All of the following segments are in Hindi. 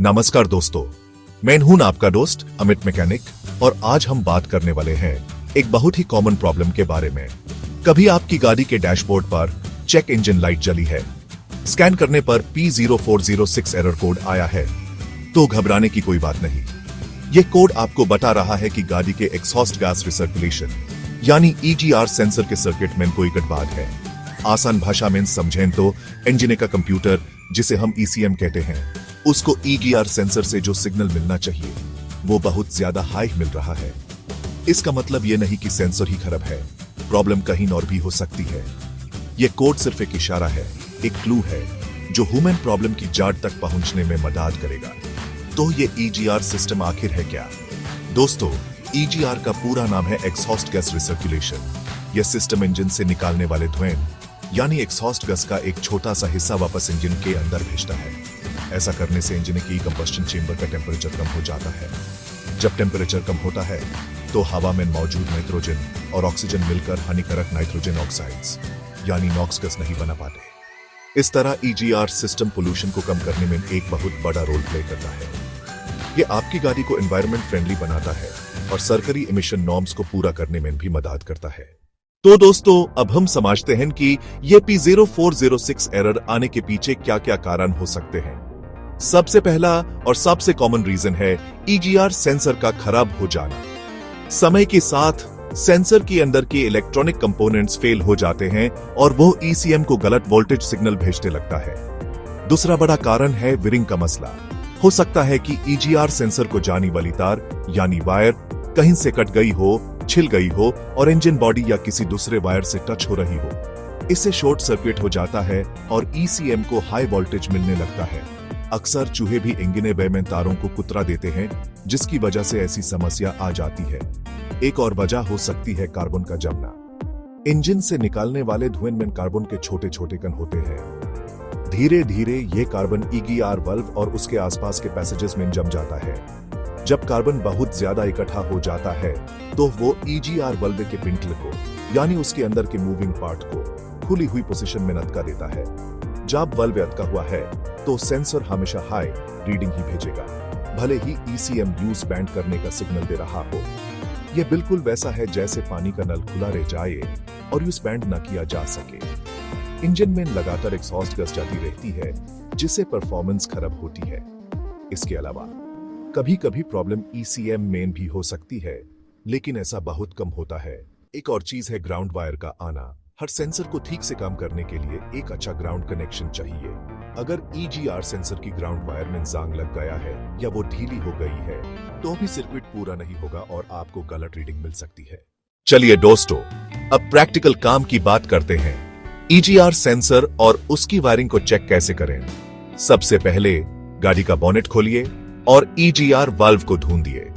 नमस्कार दोस्तों, मैं हूं आपका दोस्त अमित मैकेनिक और आज हम बात करने वाले हैं एक बहुत ही कॉमन प्रॉब्लम के बारे में। कभी आपकी गाड़ी के डैशबोर्ड पर चेक इंजन लाइट जली है, स्कैन करने पर P0406 एरर कोड आया है, तो घबराने की कोई बात नहीं। यह कोड आपको बता रहा है कि गाड़ी के एग्जॉस्ट गैस रिसर्कुलेशन यानी EGR सेंसर के सर्किट में कोई गड़बड़ है। आसान भाषा में समझें तो इंजन का कंप्यूटर, जिसे हम ECM कहते हैं, उसको EGR सेंसर से जो सिग्नल मिलना चाहिए वो बहुत ज्यादा हाई मिल रहा है। इसका मतलब ये नहीं कि सेंसर ही खराब है, प्रॉब्लम कहीं और भी हो सकती है। ये कोड सिर्फ एक इशारा है, एक क्लू है जो ह्यूमन प्रॉब्लम की जड़ तक पहुंचने में मदद करेगा। तो ये EGR सिस्टम आखिर है क्या? दोस्तों, EGR का पूरा नाम है एग्जॉस्ट गैस रिसर्कुलेशन। यह सिस्टम इंजन से निकालने वाले धुएं यानी एग्जॉस्ट गैस का एक छोटा सा हिस्सा वापस इंजन के अंदर भेजता है। ऐसा करने से इंजन की कंबस्शन चेंबर का टेम्परेचर कम हो जाता है। जब टेम्परेचर कम होता है तो हवा में मौजूद नाइट्रोजन और ऑक्सीजन मिलकर हानिकारक नाइट्रोजन ऑक्साइड्स यानी नॉक्स गैस नहीं बना पाते। इस तरह EGR सिस्टम पोल्यूशन को कम करने में एक बहुत बड़ा रोल प्ले करता है। यह आपकी गाड़ी को एनवायरनमेंट फ्रेंडली बनाता है और सरकारी इमिशन नॉर्म्स को पूरा करने में भी मदद करता है। तो दोस्तों, अब हम समझते हैं कि ये P0406 एरर आने के पीछे क्या क्या कारण हो सकते हैं। सबसे पहला और सबसे कॉमन रीजन है EGR सेंसर का खराब हो जाना। समय के साथ सेंसर के अंदर के इलेक्ट्रॉनिक कंपोनेंट्स फेल हो जाते हैं और वो ECM को गलत वोल्टेज सिग्नल भेजने लगता है। दूसरा बड़ा कारण है विरिंग का मसला। हो सकता है कि EGR सेंसर को जाने वाली तार यानी वायर कहीं से कट गई हो, छिल गई हो और इंजन बॉडी या किसी दूसरे वायर से टच हो रही हो। इससे शॉर्ट सर्किट हो जाता है और ECM को हाई वोल्टेज मिलने लगता है। अक्सर चूहे भी इंजन बे में तारों को कुतरा देते हैं, जिसकी वजह से ऐसी समस्या आ जाती है। एक और वजह हो सकती है कार्बन का जमना। इंजन से निकालने वाले धुएं में कार्बन के छोटे छोटे कण होते हैं। धीरे धीरे ये कार्बन EGR वाल्व और उसके आसपास के पैसेजेस में जम जाता है। जब कार्बन बहुत ज्यादा इकट्ठा हो जाता है तो वो EGR वाल्व के पिंटल को यानी उसके अंदर के मूविंग पार्ट को खुली हुई पोजीशन में अटका देता है। जब वाल्व अटका हुआ है तो सेंसर हमेशा हाई रीडिंग ही भेजेगा, भले ही ECM यूज बैंड करने का सिग्नल दे रहा हो। यह बिल्कुल वैसा है जैसे पानी का नल खुला रह जाए और यूज बैंड न किया जा सके। इंजन में लगातार एग्जॉस्ट गैस जाती रहती है, जिससे परफॉर्मेंस खराब होती है। इसके अलावा कभी कभी प्रॉब्लम ECM में भी हो सकती है, लेकिन ऐसा बहुत कम होता है। एक और चीज है ग्राउंड वायर का आना। हर सेंसर को ठीक से काम करने के लिए एक अच्छा ग्राउंड कनेक्शन चाहिए। अगर EGR सेंसर की ग्राउंड वायर में जांग लग गया है या वो ढीली हो गई है तो भी सर्किट पूरा नहीं होगा और आपको गलत रीडिंग मिल सकती है। चलिए दोस्तों, अब प्रैक्टिकल काम की बात करते हैं। EGR सेंसर और उसकी वायरिंग को चेक कैसे करें। सबसे पहले गाड़ी का बोनेट खोलिए और EGR वाल्व को ढूंढिए।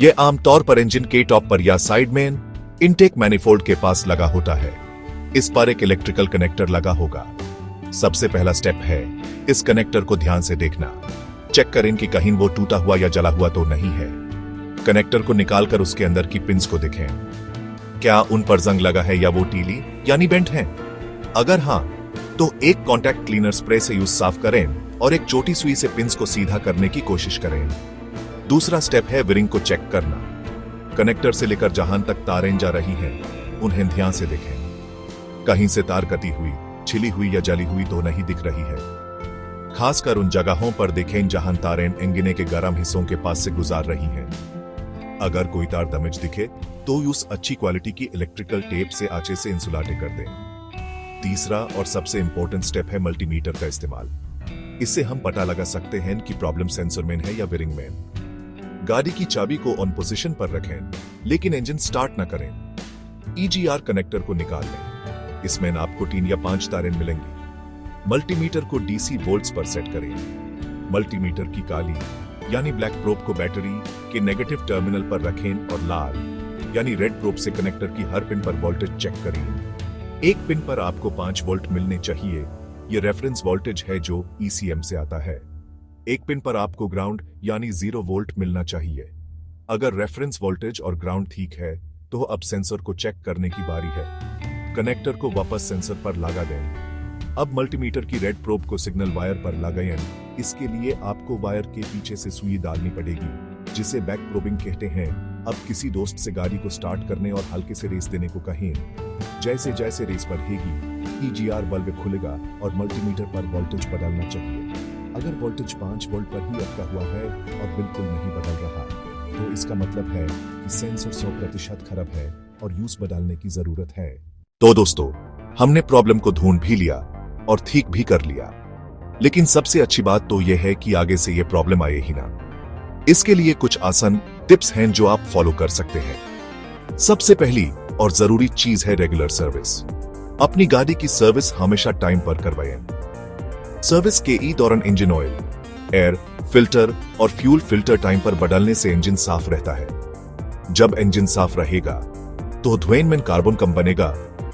यह आमतौर पर इंजन के टॉप पर या साइड में इनटेक मैनिफोल्ड के पास लगा होता है। इस पर एक इलेक्ट्रिकल कनेक्टर लगा होगा। सबसे पहला स्टेप है इस कनेक्टर को ध्यान से देखना। चेक करें कि कहीं वो टूटा हुआ या जला हुआ तो नहीं है। कनेक्टर को निकालकर उसके अंदर की पिंस को देखें। क्या उन पर जंग लगा है या वो टीली यानी बेंट है? अगर हाँ, तो एक कॉन्टैक्ट क्लीनर स्प्रे से यूज साफ करें और एक छोटी सुई से पिंस को सीधा करने की कोशिश करें। दूसरा स्टेप है विरिंग को चेक करना। कनेक्टर से लेकर जहां तक तारें जा रही हैं, उन्हें ध्यान से देखें। कहीं से तार कटी हुई, छिली हुई या जली हुई तो नहीं दिख रही है। खासकर उन जगहों पर देखें जहां तारें इंजन के गर्म हिस्सों के पास से गुजार रही हैं। अगर कोई तार डैमेज दिखे तो उस अच्छी क्वालिटी की इलेक्ट्रिकल टेप से आंचे से इंसुलेट कर दें। तीसरा और सबसे इंपॉर्टेंट स्टेप है मल्टीमीटर का इस्तेमाल। इससे हम पता लगा सकते हैं कि प्रॉब्लम सेंसर में है या विरिंग में। गाड़ी की चाबी को ऑन पोजीशन पर रखें, लेकिन इंजन स्टार्ट न करें। EGR कनेक्टर को निकाल लें। इसमें आपको 3 या 5 तारें मिलेंगी। मल्टीमीटर को DC वोल्ट्स पर सेट करें। मल्टीमीटर की काली यानी ब्लैक प्रोब को बैटरी के नेगेटिव टर्मिनल पर रखें और लाल यानी रेड प्रोब से कनेक्टर की हर पिन पर वोल्टेज चेक करें। एक पिन पर आपको 5 वोल्ट मिलने चाहिए। यह रेफरेंस वोल्टेज है जो ECM से आता है। एक पिन पर आपको ग्राउंड यानी 0 वोल्ट मिलना चाहिए। अगर रेफरेंस वोल्टेज और ग्राउंड ठीक है तो अब सेंसर को चेक करने की बारी है। कनेक्टर को वापस सेंसर पर लगा दें। अब मल्टीमीटर की रेड प्रोब को सिग्नल वायर पर लगाएं इसके लिए आपको वायर के पीछे से सुई डालनी पड़ेगी, जिसे बैक प्रोबिंग कहते हैं। अब किसी दोस्त से गाड़ी को स्टार्ट करने और हल्के से रेस देने को कहें। जैसे जैसे रेस बढ़ेगी, ईजीआर बल्ब खुलेगा और मल्टीमीटर पर वोल्टेज बदलना चाहिए। अगर वोल्टेज 5 वोल्ट पर ही अटका हुआ है और बिल्कुल नहीं बदल रहा, तो इसका मतलब है कि सेंसर 100% खराब है और यूज बदलने की जरूरत है। तो दोस्तों, हमने प्रॉब्लम को ढूंढ भी लिया और ठीक भी कर लिया, लेकिन सबसे अच्छी बात तो यह है कि आगे से यह प्रॉब्लम आए ही ना। इसके लिए कुछ आसान टिप्स हैं जो आप फॉलो कर सकते हैं। सबसे पहली और जरूरी चीज है रेगुलर सर्विस। अपनी गाड़ी की सर्विस हमेशा टाइम पर करवाएं। सर्विस के दौरान इंजन ऑयल, एयर फिल्टर और फ्यूल फिल्टर टाइम पर बदलने से इंजन साफ रहता है। जब इंजन साफ रहेगा तो धुएं में कार्बन कम बनेगा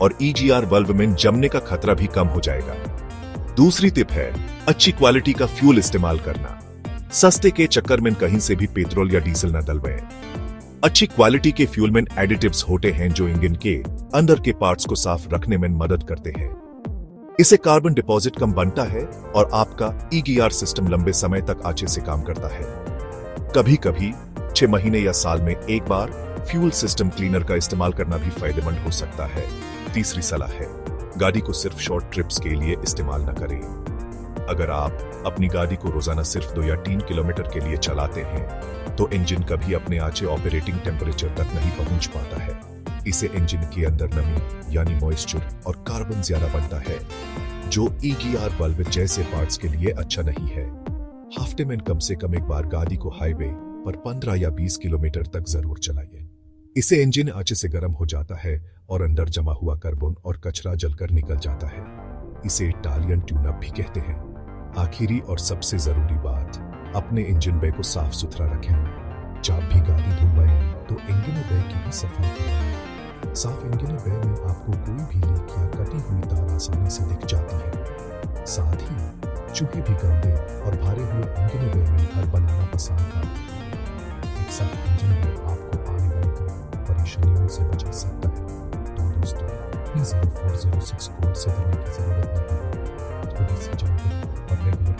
और ईजीआर बल्ब में जमने का खतरा भी कम हो जाएगा। दूसरी टिप है अच्छी क्वालिटी का फ्यूल इस्तेमाल करना। सस्ते के चक्कर में कहीं से भी पेट्रोल या डीजल न डलवाएं। अच्छी क्वालिटी के फ्यूल में एडिटिव्स होते हैं जो इंजन के अंदर के पार्ट्स को साफ रखने में मदद करते हैं। इससे कार्बन डिपॉजिट कम बनता है और आपका ईजीआर सिस्टम लंबे समय तक अच्छे से काम करता है। कभी कभी 6 महीने या साल में एक बार फ्यूल सिस्टम क्लीनर का इस्तेमाल करना भी फायदेमंद हो सकता है। तीसरी सलाह है गाड़ी को सिर्फ शॉर्ट ट्रिप्स के लिए इस्तेमाल न करें। अगर आप अपनी गाड़ी को रोजाना सिर्फ 2 या 3 किलोमीटर के लिए चलाते हैं तो इंजन कभी अपने अच्छे ऑपरेटिंग टेम्परेचर तक नहीं पहुंच पाता है। इसे इंजन के अंदर नमी यानी मॉइस्चर और कार्बन ज्यादा बनता है, जो ईजीआर बल्ब जैसे पार्ट्स के लिए अच्छा नहीं है। हफ्ते में कम से कम एक बार गाड़ी को हाईवे पर 15 या 20 किलोमीटर तक जरूर चलाइए। इससे इंजन अच्छे से गर्म हो जाता है और अंदर जमा हुआ कार्बन और कचरा जलकर निकल जाता है। इसे इटालियन ट्यून अप भी कहते हैं। आखिरी और सबसे जरूरी बात, अपने इंजन बे को साफ सुथरा रखें। जब भी गाड़ी धुलवाएं तो इंजन बे की भी सफाई करें। साफ इंजन बे में आपको कोई भी लीक या कटी हुई तार आसानी से दिख जाती है। साथ ही चूहे भी गंदे और भरे हुए इंजन बे में घर बनाना पसंद करते हैं। एक साफ इंजन बे आपको आने वाली परेशानियों से बचा सकता है। तो दोस्तों, 0406 कोड से देने की जरूरत नहीं है। थोड़ी सी जानकारी और रेगुलर